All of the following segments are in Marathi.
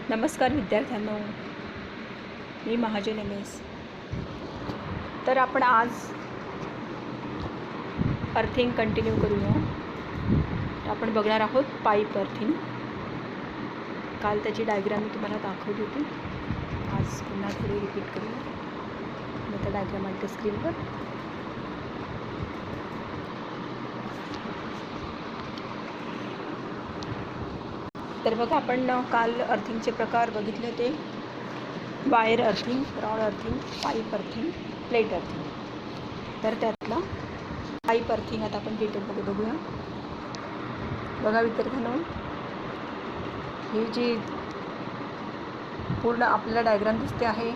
नमस्कार विद्यार्थ्यांनो, मी महाजन एम.एस. तर आपण आज अर्थिंग कंटिन्यू करूया. आपण बघणार आहोत पाईप अर्थिंग. काल त्याची डायग्राम मी तुम्हाला दाखवली होती. आज पुन्हा थोडी रिपीट करूया. मी त्या डायग्राम आहे स्क्रीनवर. तर बघा, आपण काल अर्थिंगचे प्रकार बघितले होते. Wire earthing, rod earthing, pipe earthing, plate earthing. तर त्यातला पाईप अर्थिंग आता आपण डिटेलमध्ये बघूया. बघा विद्यार्थ्यांनो, ही जी पूर्ण आपल्याला डायग्राम दिसते आहे,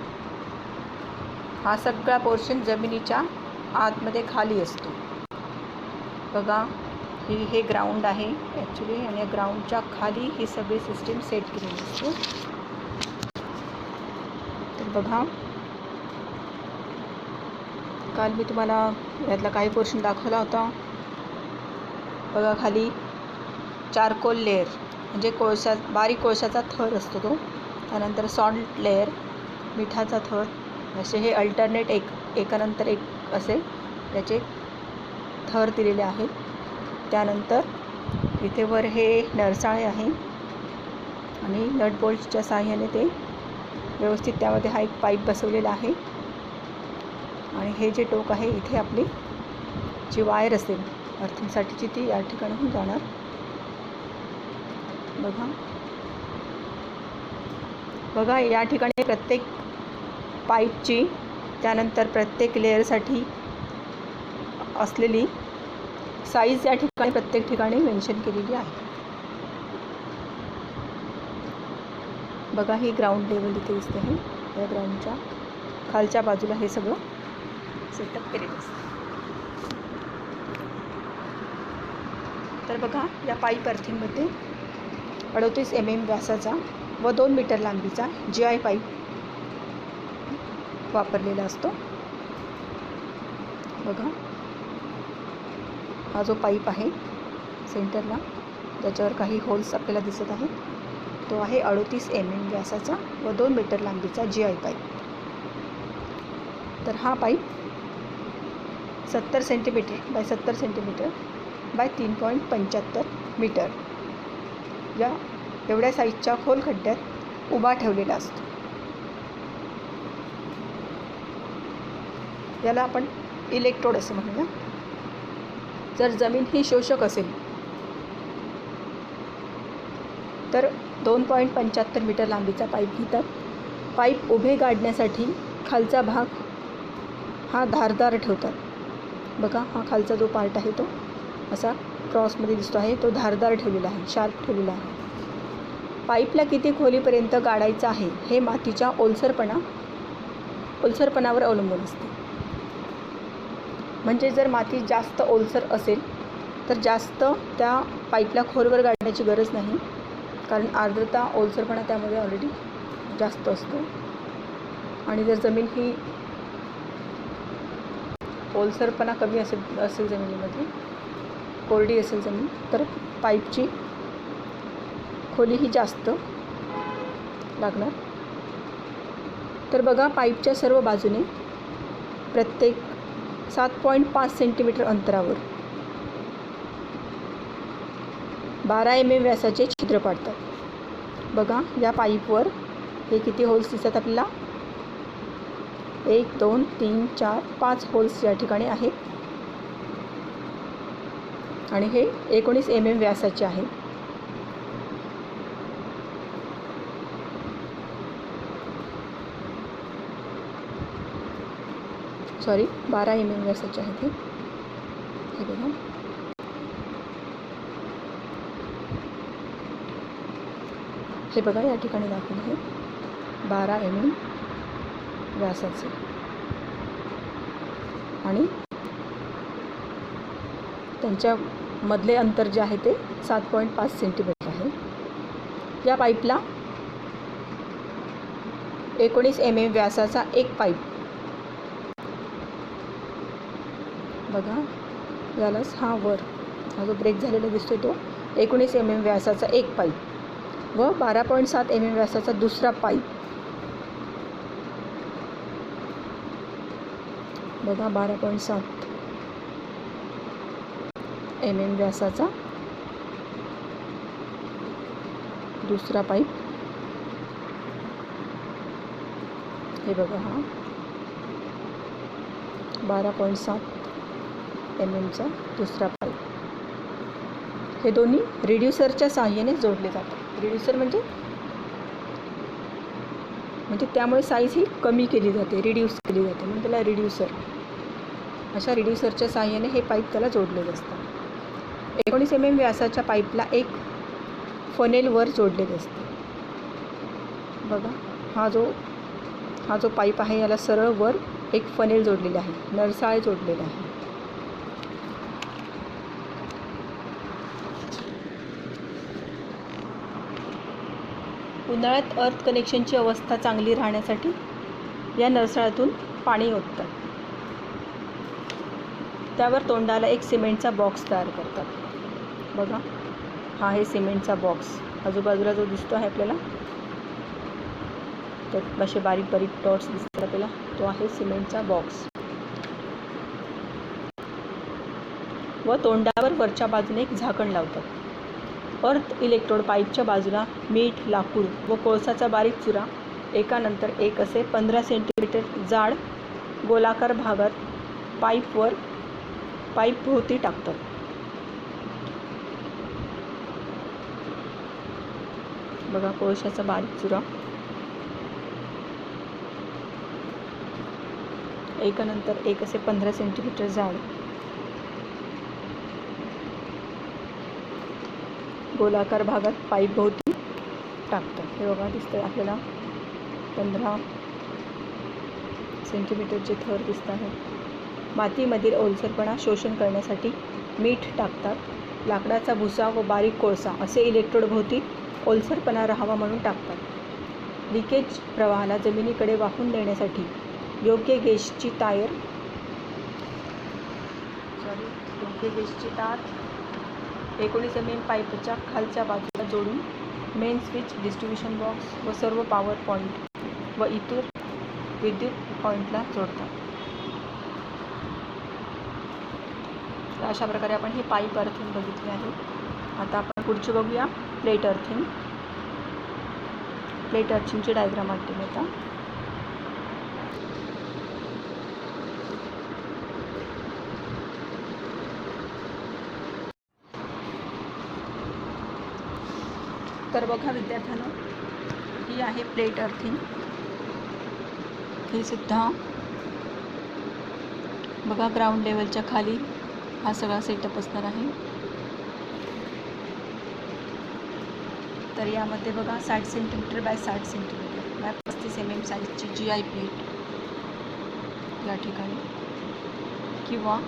हा सगळा पोर्शन जमिनीच्या आतमध्ये खाली असतो. बघा, हे ग्राउंड आहे ॲक्च्युली, आणि या ग्राउंडच्या खाली ही सगळी सिस्टीम सेट केलेली असते. तर बघा, काल मी तुम्हाला यातला काही पोर्शन दाखवला होता. बघा, खाली चारकोल लेअर म्हणजे बारीक कोळशाचा थर असतो तो. त्यानंतर सॉल्ट लेअर, मिठाचा थर, असे हे अल्टरनेट एकानंतर एक असे त्याचे थर दिलेले आहेत. त्यानंतर इथे वर हे नरसाळे आहे आणि नट बोल्टच्या साहाय्याने ते व्यवस्थित त्यामध्ये हा एक पाईप बसवलेला आहे. आणि हे जे टोक आहे, इथे आपली जी वायर असेल अर्थिंगसाठीची ती या ठिकाणाहून जाणार. बघा, या ठिकाणी प्रत्येक पाईपची, त्यानंतर प्रत्येक लेअरसाठी असलेली साईज या ठिकाणी प्रत्येक ठिकाणी मेन्शन केलेली आहे. बघा, ही ग्राउंड लेवल इथे दिसते आहे. या ग्राउंडच्या खालच्या बाजूला हे सगळं सेटअप केलेलं असतं. तर बघा, या पाईप अर्थिंगमध्ये 38 mm व्यासाचा व 2 मीटर लांबीचा GI पाईप वापरलेला असतो. बघा, हा जो पाईप आहे सेंटरला, त्याच्यावर काही होल्स आपल्याला दिसत आहेत, तो आहे 38 mm व्यासाचा व 2 मीटर लांबीचा GI पाईप. तर हा pipe 70 centimetre by 70 centimetre by 3.75 metre या एवढ्या साईजच्या खोल खड्ड्यात उभा ठेवलेला असतो. याला आपण इलेक्ट्रोड असं म्हणूया. जर जमीन ही शोषक असेल तर 2.75 मीटर लांबीचा पाईप घेतात. पाईप उभे गाडण्यासाठी खालचा भाग हा धारदार ठेवतात. बघा, हा खालचा जो पार्ट आहे तो असा क्रॉसमध्ये दिसतो आहे, तो धारदार ठेवलेला आहे, शार्प ठेवलेला आहे. पाईपला किती खोलीपर्यंत गाडायचं आहे हे मातीच्या ओलसरपणावर अवलंबून असते. म्हणजे जर माती जास्त ओलसर असेल तर जास्त त्या पाईपला खोलवर गाडण्याची गरज नाही, कारण आर्द्रता, ओलसरपणा त्यामध्ये ऑलरेडी जास्त असतो. आणि जर जमीन ही ओलसरपणा कमी असेल जमिनीमध्ये, कोरडी असेल जमीन, तर पाईपची खोली ही जास्त लागणार. तर बघा, पाईपच्या सर्व बाजूने प्रत्येक 7.5 सेंटीमीटर अंतरावर 12 mm व्यासाचे छिद्र पाडतात. बघा, या पाईपवर हे किती होल्स दिसतात आपल्याला? 1 2 3 4 5 होल्स या ठिकाणी आहेत. आणि हे 19 mm व्यासाचे आहे. सॉरी, 12 mm व्यासाचे आहेत हे बघा. हे बघा, या ठिकाणी दाखवलं आहे 12 mm व्यासाचे. आणि त्यांच्या मधले अंतर जे आहे ते 7.5 सेंटीमीटर आहे. या पाईपला 19 mm व्यासाचा एक पाईप. बघा, यालाच हा जो ब्रेक झालेला दिसतो तो 19 mm व्यासाचा एक पाईप व 12.7 mm व्यासाचा दुसरा पाईप. बघा 12.7 mm व्यासाचा दुसरा पाईप. हे बघा हा 12.7 mm चा दुसरा पाईप. हे दोन्ही रिड्युसरच्या साहाय्याने जोडले जातात. रिड्युसर म्हणजे त्यामुळे साईज ही कमी केली जाते, रिड्यूस केली जाते, म्हणून त्याला रिड्युसर. अशा रिड्युसरच्या साहाय्याने हे पाईप त्याला जोडलेले असतात. 19 mm व्यासाच्या पाईपला एक फनेल वर जोडलेले असते. बघा हा जो पाईप आहे याला सरळ वर एक फनेल जोडलेले आहे, नरसाळे जोडलेले आहे. उन्हाळ्यात अर्थ कनेक्शनची अवस्था चांगली राहण्यासाठी या नरसाळ्यातून पाणी ओततात. त्यावर तोंडाला एक सिमेंटचा बॉक्स तयार करतात. बघा हा आहे सिमेंटचा बॉक्स. आजूबाजूला जो दिसतो आहे आपल्याला, त्यात असे बारीक बारीक डॉट्स दिसतात आपल्याला, तो आहे सिमेंटचा बॉक्स. व तोंडावर वरच्या बाजूने एक झाकण लावतात. अर्थ इलेक्ट्रोड पाईपच्या बाजूला मीठ, लाकूड व कोळसाचा बारीक चुरा एकानंतर एक असे 15 सेंटीमीटर जाड गोलाकार भागात पाईप भोवती टाकतात. बघा कोळशाचा बारीक चुरा एकानंतर एक असे 15 सेंटीमीटर जाड गोलाकार भागात पाईप भोवती टाकतात. हे बघा दिसतंय आपल्याला 15 सेंटीमीटरचे थर दिसत आहेत. मातीमधील ओलसरपणा शोषण करण्यासाठी मीठ टाकतात. लाकडाचा भुसा व बारीक कोळसा असे इलेक्ट्रोड भोवती ओलसरपणा राहावा म्हणून टाकतात. लिकेज प्रवाहाला जमिनीकडे वाहून नेण्यासाठी योग्य गेजची तार 19 mm पाईपच्या खालच्या बाजूला जोडून मेन स्विच, डिस्ट्रीब्युशन बॉक्स व सर्व पॉवर पॉईंट व इतर विद्युत पॉईंटला जोडतात. तर अशा प्रकारे आपण हे पाईप अर्थिंग बघितले आहे. आता आपण पुढचे बघूया प्लेट अर्थिंग. प्लेट अर्थिंगची डायग्राम वाटते आता. तर बघा विद्यार्थ्यांनो, ही आहे प्लेट अर्थिंग. हे सुद्धा बघा ग्राउंड लेवलच्या खाली हा सगळा सेटअप असणार आहे. तर यामध्ये बघा 60 centimetre by 60 centimetre by 35 mm साईजची GI प्लेट या ठिकाणी, किंवा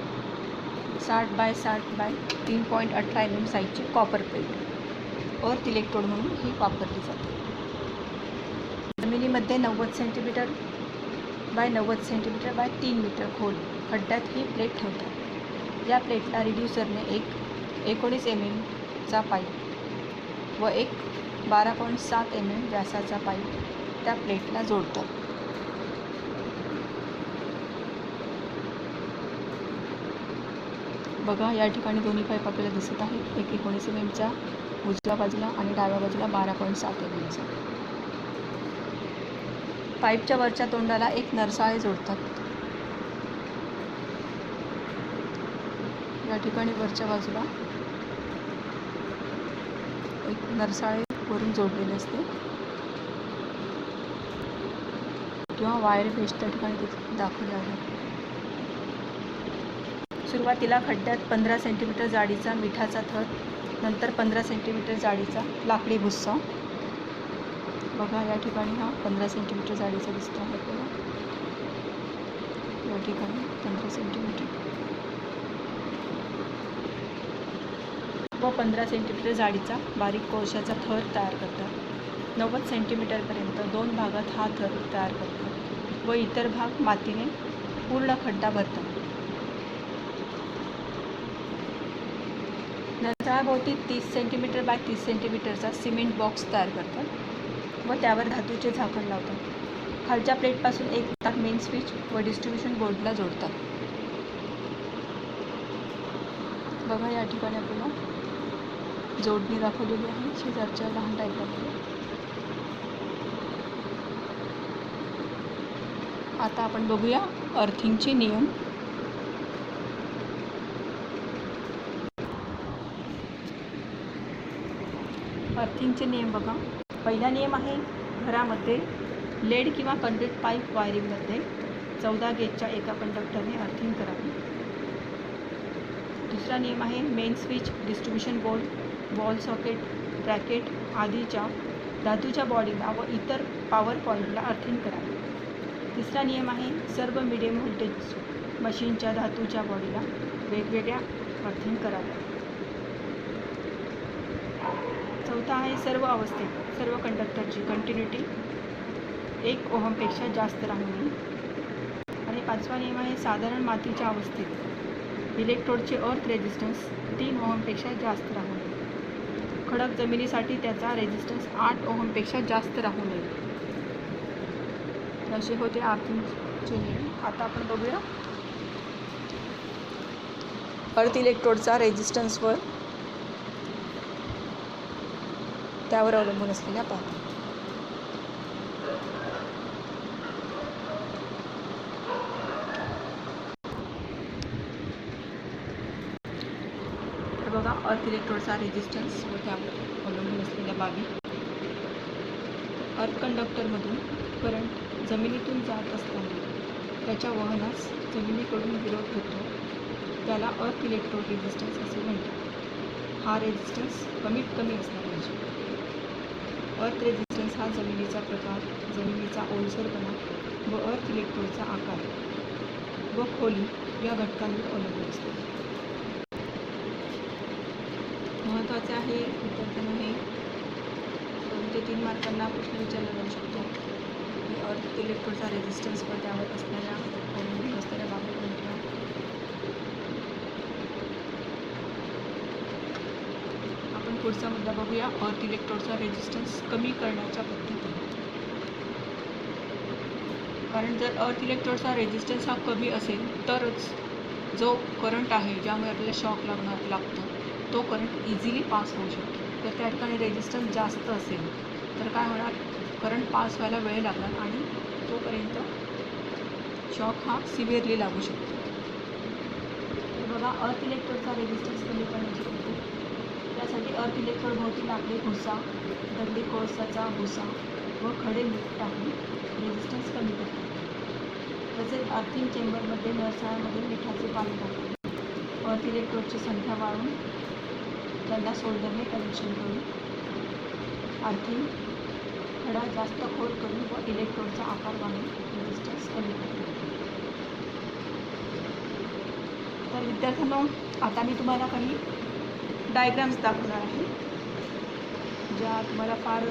60 बाय 60 बाय 3.18 mm साईजची कॉपर प्लेट अर्थ इलेक्ट्रोड म्हणून ही वापरली जाते. जमिनीमध्ये 90 centimetre by 90 centimetre by 3 metre खोल खड्ड्यात ही प्लेट ठेवतात. या प्लेटला रिड्युसरने एक 19 mm चा पाईप व एक 12.7 mm व्यासाचा पाईप त्या प्लेटला जोडतात. बघा या ठिकाणी दोन्ही पाईप आपल्याला दिसत आहेत. एक 19 mm चा उजव्या बाजूला आणि डाव्या बाजूला 12.7 mm चा. पाईपच्या वरच्या तोंडाला एक नरसाळे जोडतात. या ठिकाणी वरच्या बाजूला एक नरसाळे वरून जोडलेले असते, किंवा वायर मेश त्या ठिकाणी दाखवले आहे. सुरुवातीला खड्ड्यात 15 सेंटीमीटर जाडीचा मिठाचा थर, नंतर 15 सेंटीमीटर जाडीचा लाकडी भुस्सा. बघा या ठिकाणी हा 15 सेंटीमीटर जाडीचा दिसतो आहे आपल्याला. या ठिकाणी 15 सेंटीमीटर व 15 सेंटीमीटर जाडीचा बारीक कोळशाचा थर तयार करतात. 90 सेंटीमीटरपर्यंत 2 भागात हा थर तयार करतात व इतर भाग मातीने पूर्ण खड्डा भरतात. नळाभोवती 30 सेंटीमीटर बाय 30 सेंटीमीटरचा सिमेंट बॉक्स तयार करतात व त्यावर धातूचे झाकण लावतात. खालच्या प्लेटपासून एक तार मेन स्विच व डिस्ट्रीब्युशन बोर्डला जोडतात. बघा या ठिकाणी आपल्याला जोडणी दाखवलेली आहे शेजारच्या लहान डायग्राममध्ये. आता आपण बघूया अर्थिंगचे नियम. अर्थिंगचे नियम बघा. पहिला नियम आहे घरामध्ये लेड किंवा कंडक्ट पाईप वायरिंगमध्ये 14 गेजच्या एका कंडक्टरने अर्थिंग करावी. दुसरा नियम आहे main switch, distribution board, wall socket, bracket आदीच्या धातूच्या बॉडीला व इतर पॉवर पॉईंटला अर्थिंग करावे. तिसरा नियम आहे सर्व मिडियम व्होल्टेज मशीनच्या धातूच्या बॉडीला वेगवेगळ्या अर्थिंग कराव्या. चौथा आहे सर्व अवस्थेत सर्व कंडक्टरची कंटिन्युटी 1 ओहमपेक्षा जास्त राहू नये. आणि पाचवा नियम आहे साधारण मातीच्या अवस्थेत इलेक्ट्रोडचे अर्थ रेझिस्टन्स 3 ओहमपेक्षा जास्त राहू नये. खडक जमिनीसाठी त्याचा रेझिस्टन्स 8 ओहमपेक्षा जास्त राहू नये. असे होते अर्थिंगचे नियम. आता आपण बघूया अर्थ इलेक्ट्रोडचा रेझिस्टन्सवर त्यावर अवलंबून असलेल्या पाहतो. तर बघा अर्थ इलेक्ट्रोडचा रेझिस्टन्स व त्यावर अवलंबून असलेल्या बाबी. अर्थ कंडक्टरमधून करंट जमिनीतून जात असताना त्याच्या वहनास जमिनीकडून विरोध होतो, त्याला अर्थ इलेक्ट्रोड रेझिस्टन्स असे म्हणतात. हा रेझिस्टन्स कमीत कमी असला पाहिजे. अर्थ रेझिस्टन्स हा जमिनीचा प्रकार, जमिनीचा ओलसरपणा व अर्थ इलेक्ट्रोडचा आकार व खोली या घटकांवर अवलंबून असतो. महत्त्वाचे आहे विद्यार्थ्यांना हे 2 ते 3 मार्कांना प्रश्न विचारला जाऊ शकतो की अर्थ इलेक्ट्रोडचा रेझिस्टन्स व त्यावर असणाऱ्या अवलंबून असणाऱ्या बाबी कोणत्या. आपण पुढचा मुद्दा बघूया अर्थ इलेक्ट्रोडचा रेझिस्टन्स कमी करण्याच्या पद्धती. कारण जर अर्थ इलेक्ट्रोडचा रेझिस्टन्स हा कमी असेल तरच जो करंट आहे ज्यामुळे आपल्याला शॉक लागतो तो करंट इझिली पास होऊ शकतो. तर त्या ठिकाणी रेझिस्टन्स जास्त असेल तर काय होणार, करंट पास व्हायला वेळ लागणार आणि तोपर्यंत शॉक हा सिव्हिअरली लागू शकतो. तर बघा अर्थ इलेक्ट्रोडचा रेझिस्टन्स कमी करण्याची पद्धत. त्यासाठी अर्थ इलेक्ट्रोड भोवती लाकडी भुसा, दगडी कोळसाचा भुसा व खडे टाकून रेझिस्टन्स कमी करतात. तसेच अर्थिंग चेंबरमध्ये नळसाळ्यामधून मिठाचे पाणी टाकून अर्थ इलेक्ट्रोडची संख्या वाढवून त्यांना सोल्डरने कनेक्शन करून अर्थिंग खडा जास्त खोल करून व इलेक्ट्रोडचा आकार वाढवून रेझिस्टन्स कमी करतात. तर विद्यार्थ्यांनो आता मी तुम्हाला काही डायग्राम्स दाखवणार आहे ज्या तुम्हाला फार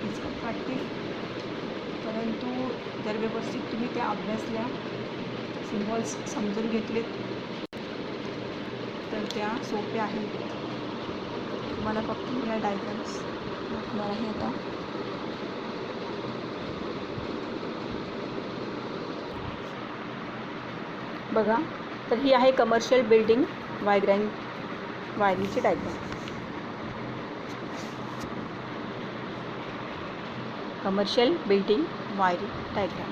किचकट वाटतील, परंतु जर व्यवस्थित तुम्ही त्या अभ्यासल्या, सिम्बॉल्स समजून घेतलेत तर त्या सोप्या आहेत. तुम्हाला फक्त मी या डायग्राम्स दाखवणार आहे आता. बघा, तर ही आहे कमर्शियल बिल्डिंग वायरिंगची diagram. Commercial building wiring diagram.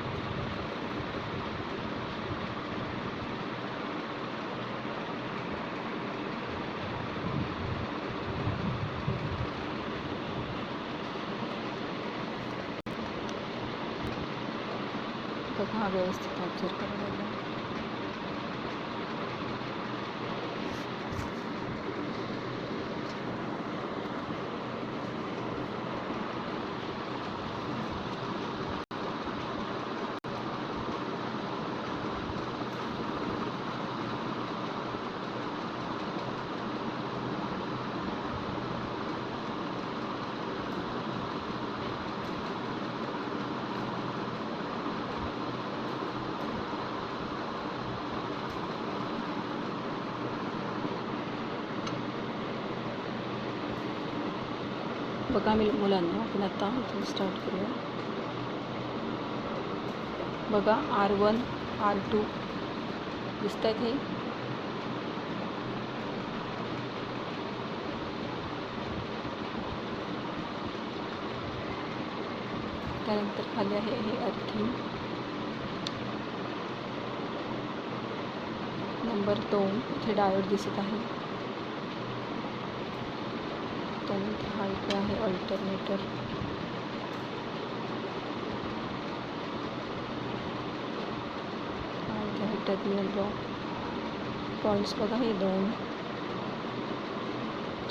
बघा हा व्यवस्थित ऑब्झर्व करायला. बघा मी मुलांना आपण आता इथून स्टार्ट करूया. बघा R1 R2 दिसत आहेत हे. त्यानंतर खाली आहे हे अर्थिंग. नंबर 2 इथे डायोड दिसत आहे. त्यानंतर हा इथे आहे अल्टरनेटर. आणि टर्मिनल ब्लॉक. पॉईंट्स बघा हे 2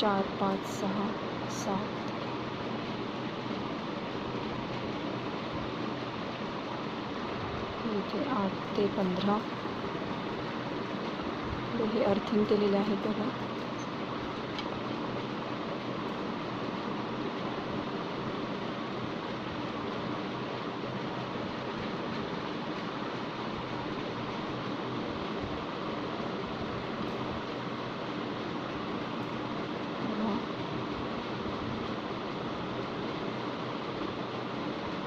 4 5 6 7. इथे 8 ते 15. हे अर्थिंग केलेले आहे बघा.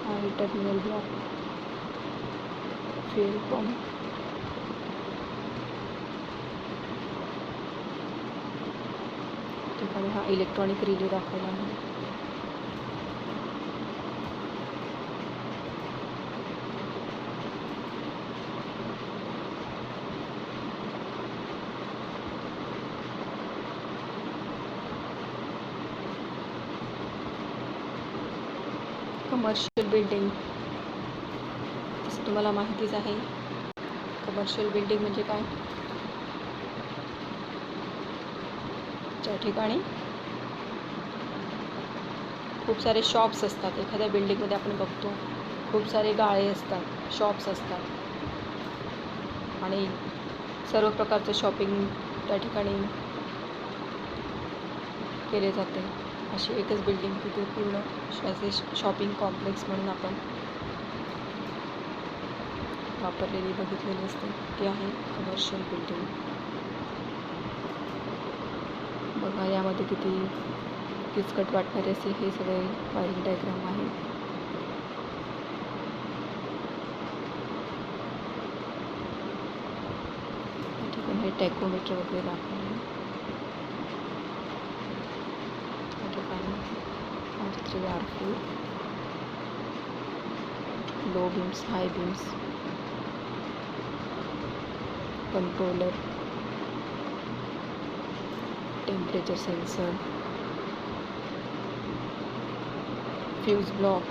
आणि टर्मिनल ब्लॉक, फ्यूल पंप, ठिकाणी हा इलेक्ट्रॉनिक रिले दाखवला आहे. कमर्शियल बिल्डिंग, तसं तुम्हाला माहितीच आहे. कमर्शियल बिल्डिंग म्हणजे काय? ज्या ठिकाणी खूप सारे शॉप्स असतात. एखाद्या बिल्डिंगमध्ये आपण बघतो खूप सारे गाळे असतात, शॉप्स असतात आणि सर्व प्रकारचं शॉपिंग त्या ठिकाणी केले जाते. अशी एकच बिल्डिंग तिथे पूर्ण शॉपिंग कॉम्प्लेक्स म्हणून आपण वापरलेली बघितलेली असते. ती आहे कमर्शियल बिल्डिंग. बघा यामध्ये किती किचकट वाटणारे असे हे सगळे वायरिंग डायग्राम आहे. या ठिकाणी हे टॅकोमीटर वगैरे दाखवले. या ठिकाणी R3 R4, low beams, high beams, controller, temperature sensor, fuse block.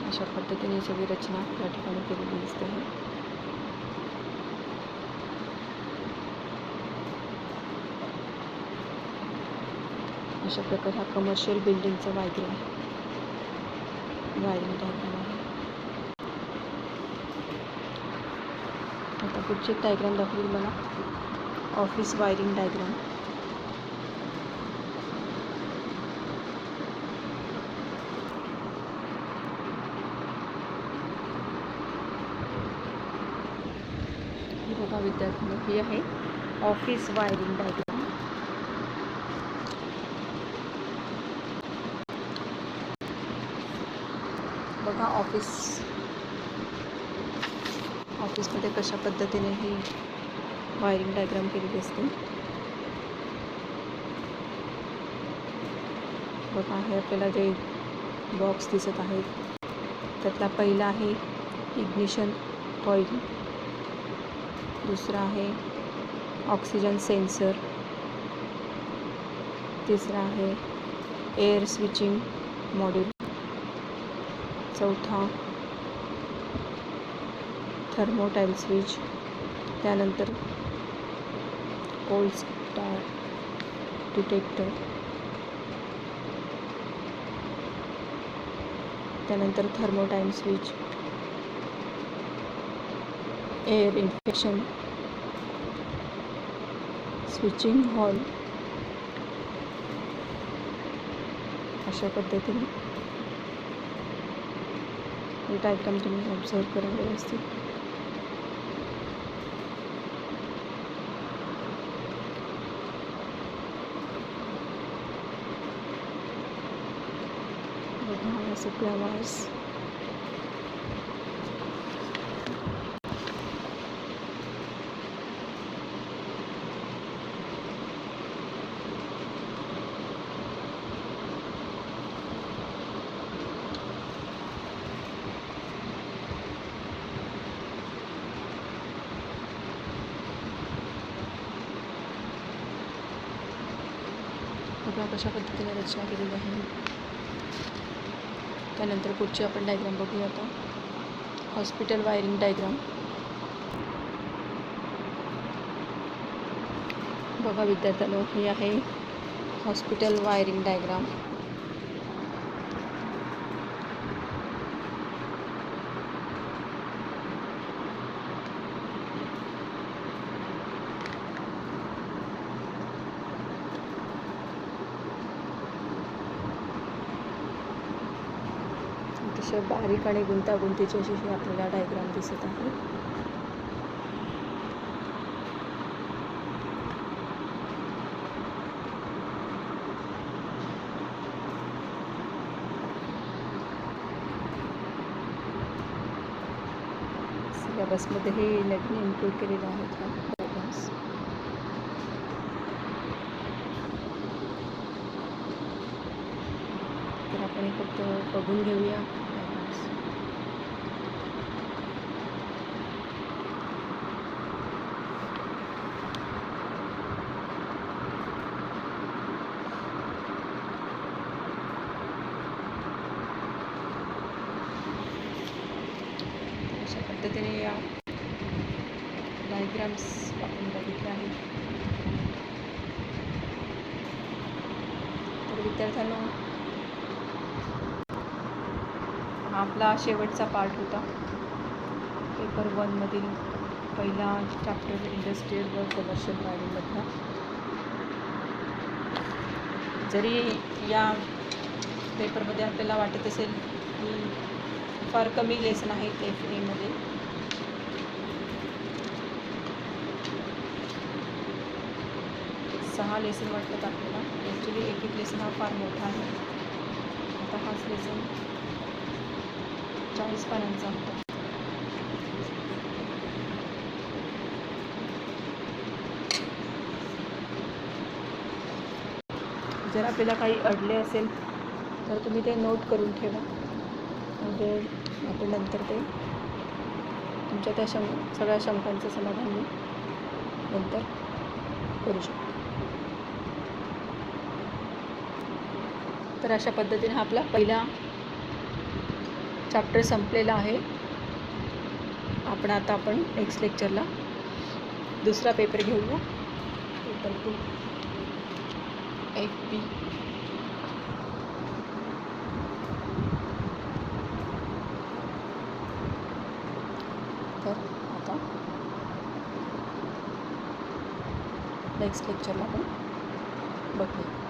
अशा पद्धतीने सगळी रचना या ठिकाणी केलेली दिसते आहे. अशा प्रकारे हा कमर्शियल बिल्डिंगचा वायरिंग डायग्राम आहे. आता पुढची एक डायग्राम दाखवली मला, ऑफिस वायरिंग डायग्राम. ही बघा विद्यार्थ्यांना, ही आहे ऑफिस वायरिंग डायग्राम. बघा ऑफिसमध्ये कशा पद्धतीने ही वायरिंग डायग्राम केलेली असते. बघा हे आपल्याला जे बॉक्स दिसत आहेत त्यातला पहिला आहे इग्निशन कॉईल, दुसरा आहे ऑक्सिजन सेन्सर, तिसरा आहे एअर स्विचिंग मॉड्यूल, चौथा थर्मोटाइल स्विच, त्यानंतर कोल्ड स्टार्ट डिटेक्टर, त्यानंतर थर्मोटाइल switch, air injection switching hall. अशा पद्धतीने हे डायग्राम तुम्ही ऑब्झर्व करा व्यवस्थित. सुप्रियावास. बघा कशा पद्धतीने रचना केलेली आहे. त्यानंतर पुढची आपण डायग्राम बघूया आता. Hospital wiring diagram. बघा विद्यार्थ्यांनो, हे आहे हॉस्पिटल वायरिंग डायग्राम. अतिशय बारीक आणि गुंतागुंतीची अशी ही आपल्याला डायग्राम दिसत आहे. सिलेबसमध्ये हे नवीन इन्क्लूड केलेलं आहे हा डायग्राम्स. तर आपण हे फक्त बघून घेऊया. अशा पद्धतीने या डायग्राम्स आपण बघितले आहेत. तर विद्यार्थ्यांनो, हा आपला शेवटचा पार्ट होता पेपर 1मधील पहिला चॅप्टर इंडस्ट्रियल व कमर्शियल वायरिंगमधला. जरी या पेपरमध्ये आपल्याला वाटत असेल की फार कमी लेसन आहेत FA मध्ये, सहा लेसन वाटतात आपल्याला. ॲक्च्युली एक एक लेसन हा फार मोठा आहे. आता हाच लेसन 40 पानांचा होता. जर आपल्याला काही अडले असेल तर तुम्ही ते नोट करून ठेवा, म्हणजे आपण नंतर ते तुमच्या त्या सगळ्या शंकांचं समाधान मी नंतर करू शकतो. तर अशा पद्धतीने हा आपला पहिला चॅप्टर संपलेला आहे. आपण नेक्स्ट लेक्चरला दुसरा पेपर घेऊया, पेपर 2 FB. तर आता नेक्स्ट लेक्चरला आपण बघूया.